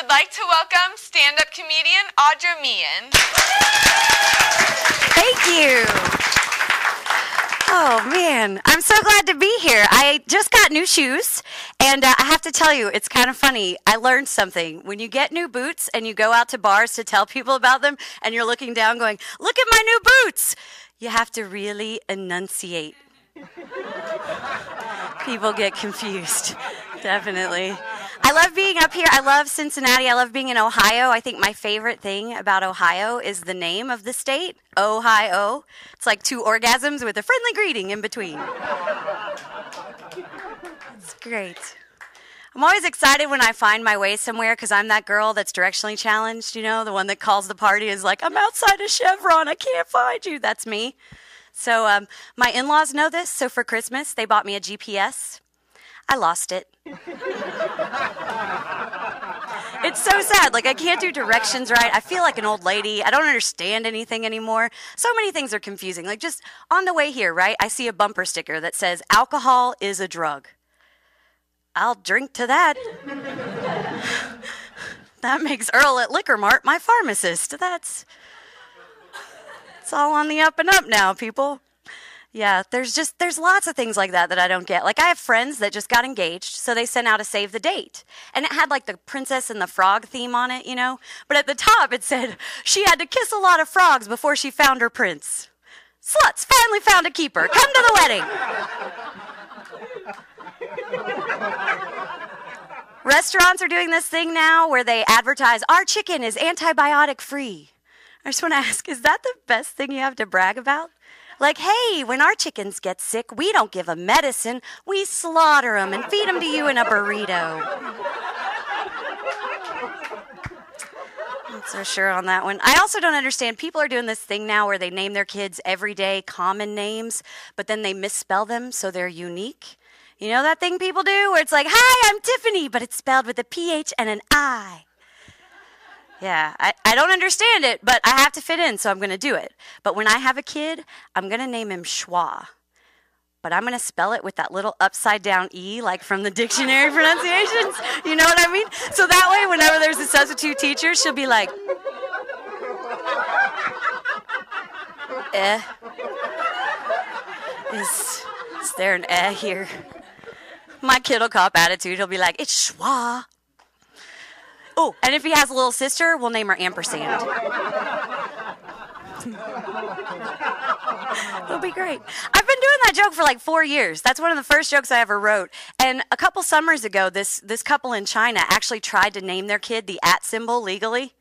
would like to welcome stand-up comedian Audra Meighan. Thank you. Oh, man. I'm so glad to be here. I just got new shoes, and I have to tell you, it's kind of funny. I learned something. When you get new boots and you go out to bars to tell people about them, and you're looking down going, look at my new boots, you have to really enunciate. People get confused, definitely. I love being up here. I love Cincinnati. I love being in Ohio. I think my favorite thing about Ohio is the name of the state, Ohio. It's like two orgasms with a friendly greeting in between. It's great. I'm always excited when I find my way somewhere because I'm that girl that's directionally challenged, you know, the one that calls the party is like, I'm outside of Chevron. I can't find you. That's me. So my in-laws know this. So for Christmas, they bought me a GPS. I lost it. It's so sad. Like, I can't do directions right. I feel like an old lady. I don't understand anything anymore. So many things are confusing. Like, just on the way here, right, I see a bumper sticker that says, alcohol is a drug. I'll drink to that. That makes Earl at Liquor Mart my pharmacist. It's all on the up and up now, people. Yeah, there's lots of things like that I don't get. Like, I have friends that just got engaged, so they sent out a save the date. And it had, like, the Princess and the Frog theme on it, you know? But at the top, it said, she had to kiss a lot of frogs before she found her prince. Sluts finally found a keeper. Come to the wedding. Restaurants are doing this thing now where they advertise, our chicken is antibiotic free. I just want to ask, is that the best thing you have to brag about? Like, hey, when our chickens get sick, we don't give them medicine. We slaughter them and feed them to you in a burrito. Not so sure on that one. I also don't understand. People are doing this thing now where they name their kids everyday common names, but then they misspell them so they're unique. You know that thing people do where it's like, hi, I'm Tiffany, but it's spelled with a PH and an I. Yeah, I don't understand it, but I have to fit in, so I'm going to do it. But when I have a kid, I'm going to name him Schwa. But I'm going to spell it with that little upside-down E, like from the dictionary pronunciations. You know what I mean? So that way, whenever there's a substitute teacher, she'll be like, Is there an here? My kid will cop attitude. He'll be like, it's Schwa. Oh, and if he has a little sister, we'll name her Ampersand. It'll be great. I've been doing that joke for like 4 years. That's one of the first jokes I ever wrote. And a couple summers ago, this couple in China actually tried to name their kid the @ symbol legally.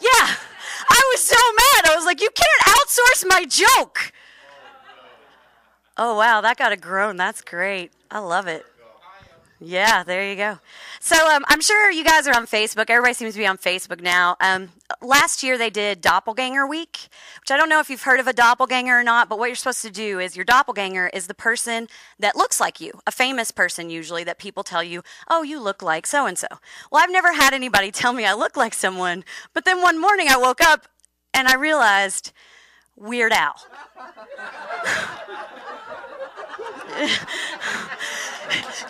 Yeah, I was so mad. I was like, you can't outsource my joke. Oh, wow, that got a groan. That's great. I love it. Yeah, there you go. So I'm sure you guys are on Facebook. Everybody seems to be on Facebook now. Last year they did Doppelganger Week, which I don't know if you've heard of a doppelganger or not, but what you're supposed to do is your doppelganger is the person that looks like you, a famous person usually that people tell you, oh, you look like so-and-so. Well, I've never had anybody tell me I look like someone, but then one morning I woke up and I realized, Weird Al.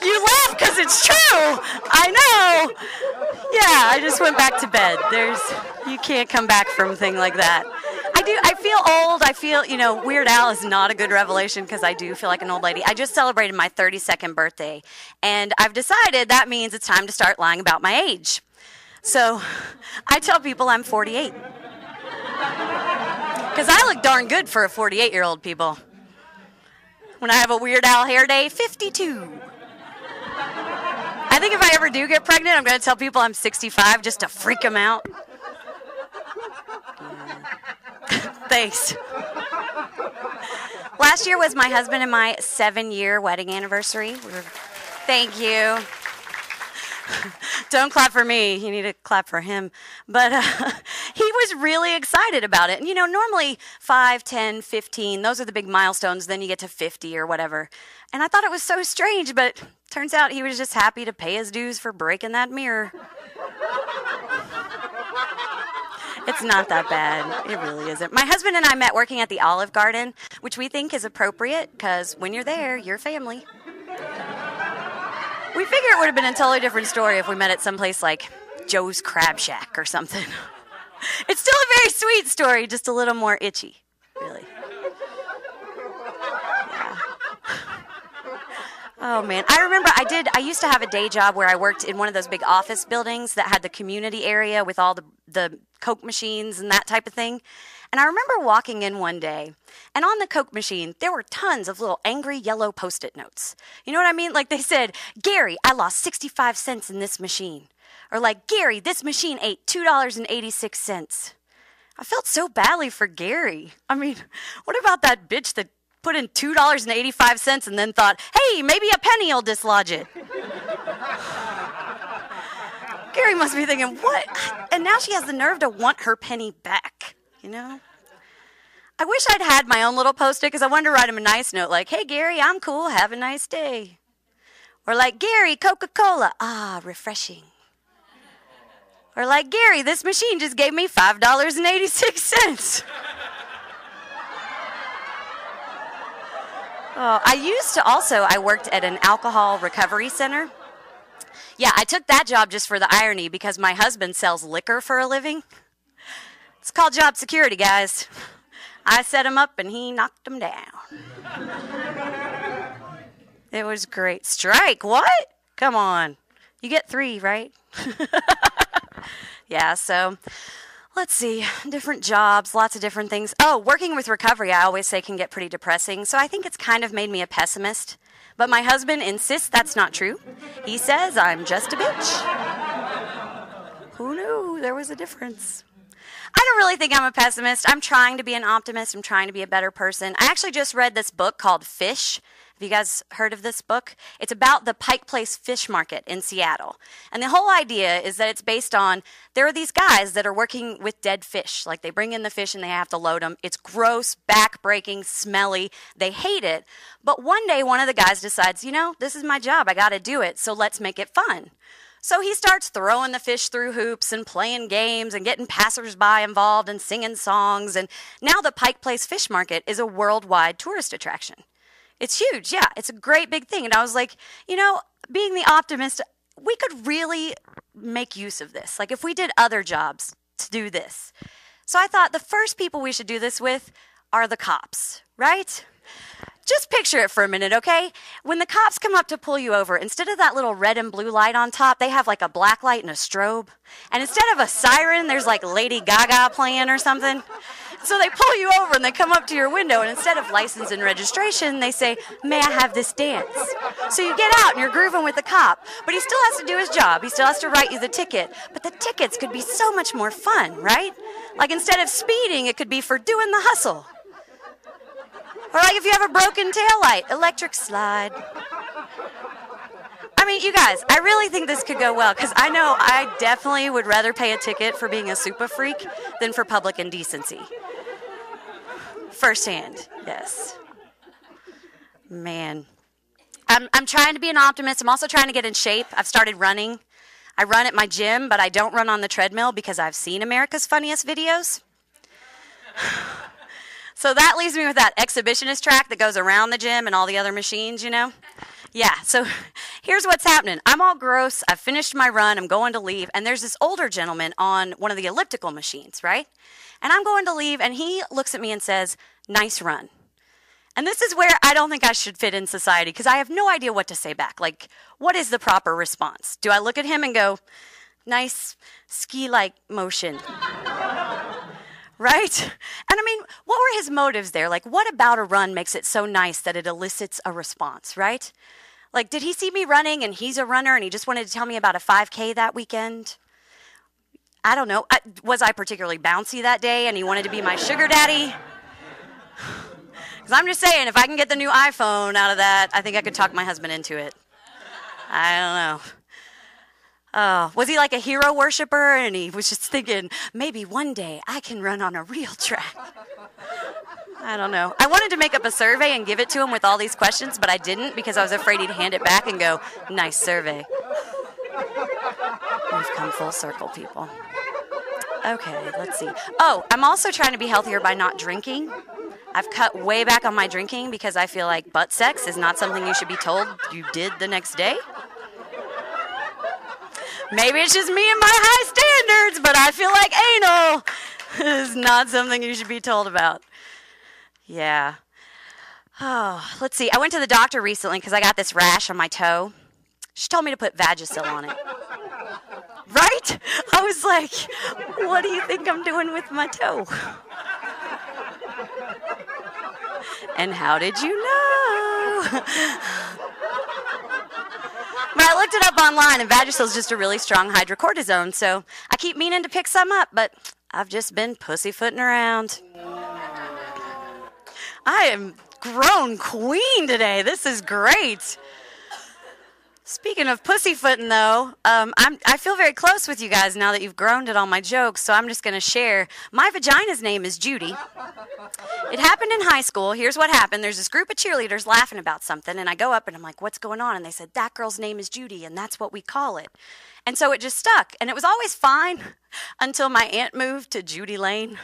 You laugh because it's true. I know. Yeah, I just went back to bed. You can't come back from a thing like that. I feel old. I feel, Weird Al is not a good revelation because I do feel like an old lady. I just celebrated my 32nd birthday, and I've decided that means it's time to start lying about my age. So I tell people I'm 48. Because I look darn good for a 48-year-old, people. When I have a Weird Al hair day, 52. I think if I ever do get pregnant, I'm going to tell people I'm 65 just to freak them out. Thanks. Last year was my husband and my 7-year wedding anniversary. Thank you. Don't clap for me. You need to clap for him. But he was really excited about it. And, normally 5, 10, 15, those are the big milestones. Then you get to 50 or whatever. And I thought it was so strange, but turns out he was just happy to pay his dues for breaking that mirror. It's not that bad. It really isn't. My husband and I met working at the Olive Garden, which we think is appropriate because when you're there, you're family. We figure it would have been a totally different story if we met at someplace like Joe's Crab Shack or something. It's still a very sweet story, just a little more itchy, really. Yeah. Oh, man. I remember I used to have a day job where I worked in one of those big office buildings that had the community area with all the Coke machines and that type of thing. And I remember walking in one day, and on the Coke machine, there were tons of little angry yellow Post-it notes. You know what I mean? Like they said, Gary, I lost 65 cents in this machine. Or like, Gary, this machine ate $2.86. I felt so badly for Gary. I mean, what about that bitch that put in $2.85 and then thought, hey, maybe a penny will dislodge it? Gary must be thinking, what? And now she has the nerve to want her penny back, you know? I wish I'd had my own little Post-it because I wanted to write him a nice note like, hey, Gary, I'm cool. Have a nice day. Or like, Gary, Coca-Cola. Ah, refreshing. Or like, Gary, this machine just gave me $5.86. Oh, I worked at an alcohol recovery center. Yeah, I took that job just for the irony because my husband sells liquor for a living. It's called job security, guys. I set him up and he knocked him down. It was great. Strike, what? Come on. You get 3, right? Yeah, so let's see. Different jobs, lots of different things. Oh, working with recovery, I always say can get pretty depressing. So I think it's kind of made me a pessimist. But my husband insists that's not true. He says I'm just a bitch. Who knew there was a difference? I don't really think I'm a pessimist. I'm trying to be an optimist. I'm trying to be a better person. I actually just read this book called Fish. Have you guys heard of this book? It's about the Pike Place Fish Market in Seattle. And the whole idea is that it's based on, there are these guys that are working with dead fish. Like they bring in the fish and they have to load them. It's gross, back-breaking, smelly. They hate it. But one day one of the guys decides, this is my job. I got to do it. So let's make it fun. So he starts throwing the fish through hoops and playing games and getting passersby involved and singing songs. And now the Pike Place Fish Market is a worldwide tourist attraction. It's huge, yeah. It's a great big thing. And I was like, being the optimist, we could really make use of this. Like if we did other jobs to do this. So I thought the first people we should do this with are the cops, right? Just picture it for a minute, okay? When the cops come up to pull you over, instead of that little red and blue light on top, they have like a black light and a strobe. And instead of a siren, there's like Lady Gaga playing or something. So they pull you over and they come up to your window, and instead of license and registration, they say, may I have this dance? So you get out and you're grooving with the cop, but he still has to do his job. He still has to write you the ticket. But the tickets could be so much more fun, right? Like instead of speeding, it could be for doing the hustle. Or like if you have a broken taillight, electric slide. I mean, you guys, I really think this could go well, because I know I definitely would rather pay a ticket for being a super freak than for public indecency. Firsthand, yes. Man. I'm trying to be an optimist. I'm also trying to get in shape. I've started running. I run at my gym, but I don't run on the treadmill because I've seen America's Funniest Videos. So that leaves me with that exhibitionist track that goes around the gym and all the other machines, Yeah, so here's what's happening. I'm all gross. I've finished my run. I'm going to leave. And there's this older gentleman on one of the elliptical machines, right? And I'm going to leave, and he looks at me and says, nice run. And this is where I don't think I should fit in society, because I have no idea what to say back. Like, what is the proper response? Do I look at him and go, nice ski-like motion? Right? And I mean, what were his motives there? Like, what about a run makes it so nice that it elicits a response, right? Like, did he see me running and he's a runner and he just wanted to tell me about a 5K that weekend? I don't know. Was I particularly bouncy that day and he wanted to be my sugar daddy? Because I'm just saying, if I can get the new iPhone out of that, I think I could talk my husband into it. I don't know. Was he like a hero worshiper and he was just thinking, maybe one day I can run on a real track? I don't know. I wanted to make up a survey and give it to him with all these questions, but I didn't because I was afraid he'd hand it back and go, nice survey. We've come full circle, people. Okay, let's see. Oh, I'm also trying to be healthier by not drinking. I've cut way back on my drinking because I feel like butt sex is not something you should be told you did the next day. Maybe it's just me and my high standards, but I feel like anal is not something you should be told about. Yeah. Oh, let's see. I went to the doctor recently because I got this rash on my toe. She told me to put Vagisil on it. Right? I was like, what do you think I'm doing with my toe? And how did you know? But I looked it up online, and Vagisil is just a really strong hydrocortisone, so I keep meaning to pick some up, but I've just been pussyfooting around. I am grown queen today. This is great. Speaking of pussyfooting, though, I feel very close with you guys now that you've groaned at all my jokes, so I'm just going to share. My vagina's name is Judy. It happened in high school. Here's what happened. There's this group of cheerleaders laughing about something, and I go up and I'm like, what's going on? And they said, that girl's name is Judy, and that's what we call it. And so it just stuck, and it was always fine until my aunt moved to Judy Lane.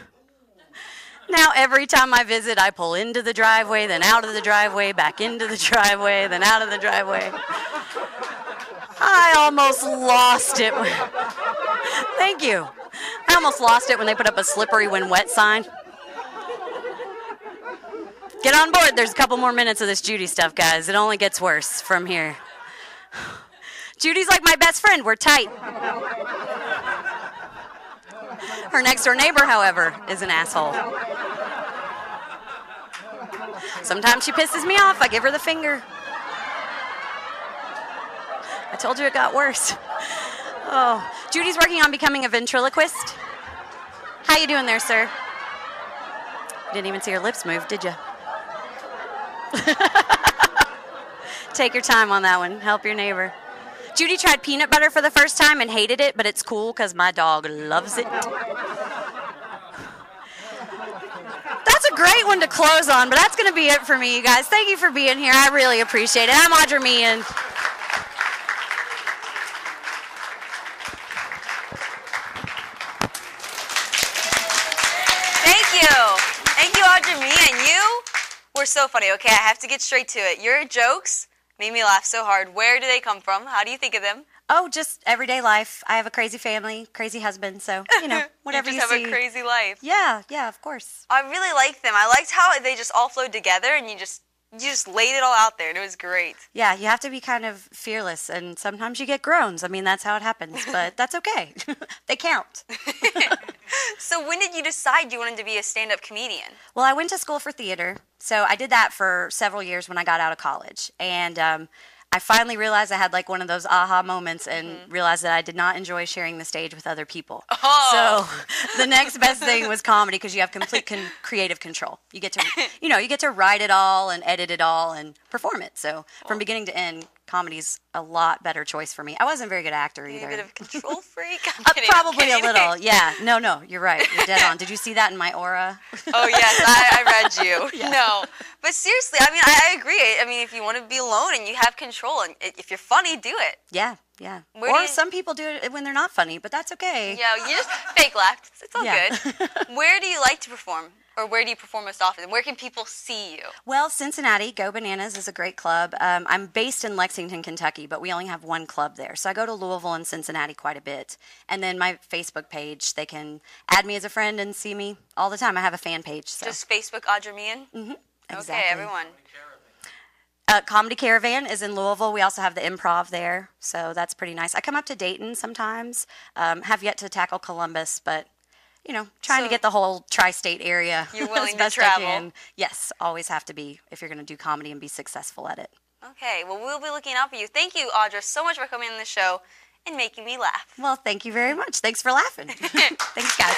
Now, every time I visit, I pull into the driveway, then out of the driveway, back into the driveway, then out of the driveway. I almost lost it. Thank you. I almost lost it when they put up a slippery when wet sign. Get on board. There's a couple more minutes of this Judy stuff, guys. It only gets worse from here. Judy's like my best friend. We're tight. Her next door neighbor, however, is an asshole. Sometimes she pisses me off. I give her the finger. I told you it got worse. Oh, Judy's working on becoming a ventriloquist. How you doing there, sir? You didn't even see her lips move, did you? Take your time on that one. Help your neighbor. Judy tried peanut butter for the first time and hated it, but it's cool because my dog loves it. That's a great one to close on, but that's going to be it for me, you guys. Thank you for being here. I really appreciate it. I'm Audra Meighan. Thank you, Audra Meighan. You were so funny. Okay, I have to get straight to it. Your jokes made me laugh so hard. Where do they come from? How do you think of them? Oh, just everyday life. I have a crazy family, crazy husband, so, whatever you see. You have a crazy life. Yeah, of course. I really liked them. I liked how they just all flowed together, and you just laid it all out there, and it was great. Yeah, you have to be kind of fearless, and sometimes you get groans. I mean, that's how it happens, but that's okay. They count. So when did you decide you wanted to be a stand-up comedian? Well, I went to school for theater, so I did that for several years when I got out of college, and I finally realized I had like one of those aha moments and realized that I did not enjoy sharing the stage with other people. Oh. So the next best thing was comedy because you have complete creative control. You get to, you get to write it all and edit it all and perform it. So from beginning to end, comedy's a lot better choice for me. I wasn't a very good actor either. You're a bit of a control freak? Probably a little, yeah. No, you're right. You're dead on. Did you see that in my aura? Oh, yes, I read you. Yeah. No. But seriously, I mean, I agree. I mean, if you want to be alone and you have control, and if you're funny, do it. Yeah. Or some people do it when they're not funny, but that's okay. Yeah, you just fake laugh. It's all good. Where do you like to perform? Or where do you perform most often? Where can people see you? Well, Cincinnati, Go Bananas is a great club. I'm based in Lexington, Kentucky, but we only have one club there. So I go to Louisville and Cincinnati quite a bit. And then my Facebook page, they can add me as a friend and see me all the time. I have a fan page. So. Just Facebook Audra Meighan? Mm-hmm. Exactly. Okay, everyone. Comedy Caravan is in Louisville. We also have the Improv there, so that's pretty nice. I come up to Dayton sometimes. Have yet to tackle Columbus, but trying to get the whole tri-state area. You're willing as to best travel. I can. Yes, always have to be if you're going to do comedy and be successful at it. Okay, well, we'll be looking out for you. Thank you, Audra, so much for coming on the show and making me laugh. Well, thank you very much. Thanks for laughing. Thanks, guys.